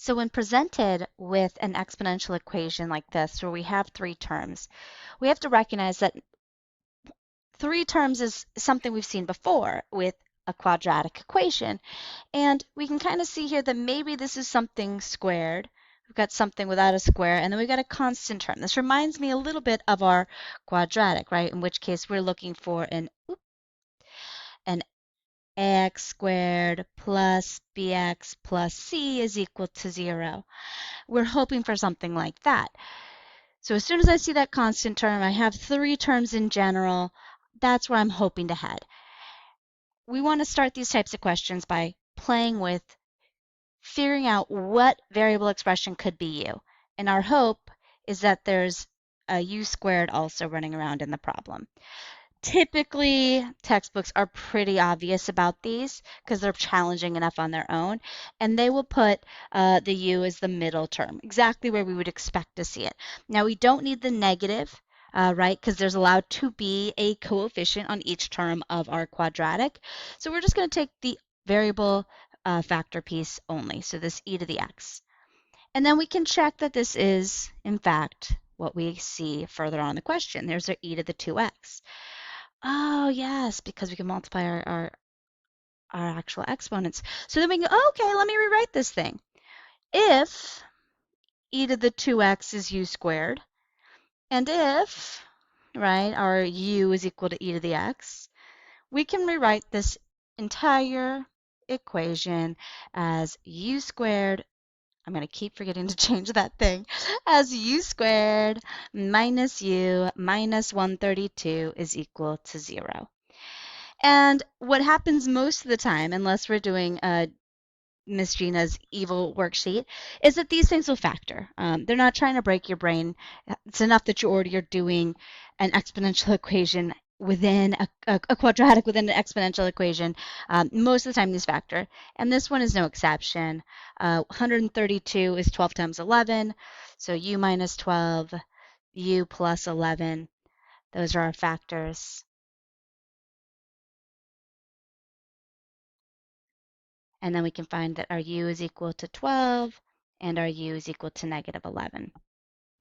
So when presented with an exponential equation like this, where we have three terms, we have to recognize that three terms is something we've seen before with a quadratic equation. And we can kind of see here that maybe this is something squared. We've got something without a square, and then we've got a constant term. This reminds me a little bit of our quadratic, right? In which case we're looking for an ax squared plus bx plus c is equal to 0. We're hoping for something like that. So as soon as I see that constant term, I have three terms in general. That's where I'm hoping to head. We want to start these types of questions by playing with figuring out what variable expression could be u. And our hope is that there's a u squared also running around in the problem. Typically, textbooks are pretty obvious about these because they're challenging enough on their own, and they will put the u as the middle term, exactly where we would expect to see it. Now, we don't need the negative, right, because there's allowed to be a coefficient on each term of our quadratic. So we're just going to take the variable factor piece only, so this e to the x. And then we can check that this is, in fact, what we see further on in the question. There's our e to the 2x. Oh, yes, because we can multiply our actual exponents. So then we can go, oh, okay, let me rewrite this thing. If e to the 2x is u squared, and if, right, our u is equal to e to the x, we can rewrite this entire equation as u squared, I'm going to keep forgetting to change that thing, as u squared minus u minus 132 is equal to 0. And what happens most of the time, unless we're doing Miss Gina's evil worksheet, is that these things will factor. They're not trying to break your brain. It's enough that you already are doing an exponential equation within a quadratic within an exponential equation. Most of the time these factor. And this one is no exception. 132 is 12 times 11. So u minus 12, u plus 11. Those are our factors. And then we can find that our u is equal to 12 and our u is equal to negative 11.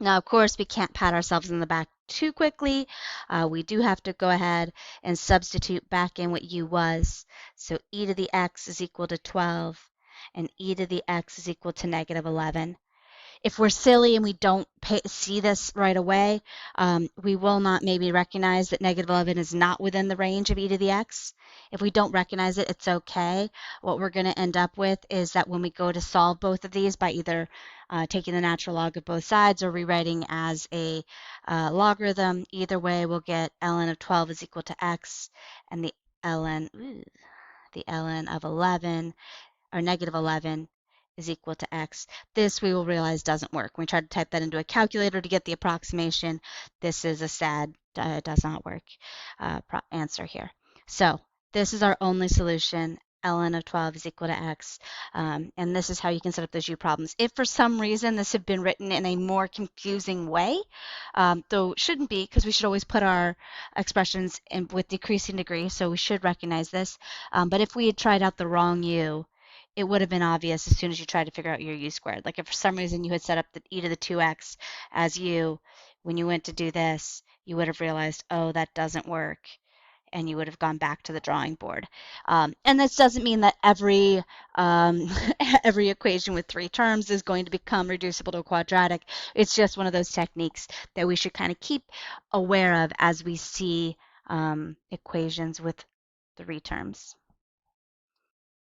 Now, of course, we can't pat ourselves in the back too quickly. We do have to go ahead and substitute back in what u was. So e to the x is equal to 12 and e to the x is equal to negative 11. If we're silly and we don't see this right away, we will not maybe recognize that negative 11 is not within the range of e to the x. If we don't recognize it, it's okay. What we're going to end up with is that when we go to solve both of these by either taking the natural log of both sides or rewriting as a logarithm, either way we'll get ln of 12 is equal to x, and the ln of 11, or negative 11, is equal to x. This we will realize doesn't work. When we try to type that into a calculator to get the approximation, this is a sad, does not work answer here. So this is our only solution. ln of 12 is equal to x. And this is how you can set up those u problems. If for some reason this had been written in a more confusing way, though it shouldn't be, because we should always put our expressions in with decreasing degree, so we should recognize this. But if we had tried out the wrong u, it would have been obvious as soon as you tried to figure out your u squared. Like if for some reason you had set up the e to the 2x as u, when you went to do this, you would have realized, oh, that doesn't work, and you would have gone back to the drawing board. And this doesn't mean that every every equation with three terms is going to become reducible to a quadratic. It's just one of those techniques that we should kind of keep aware of as we see equations with three terms.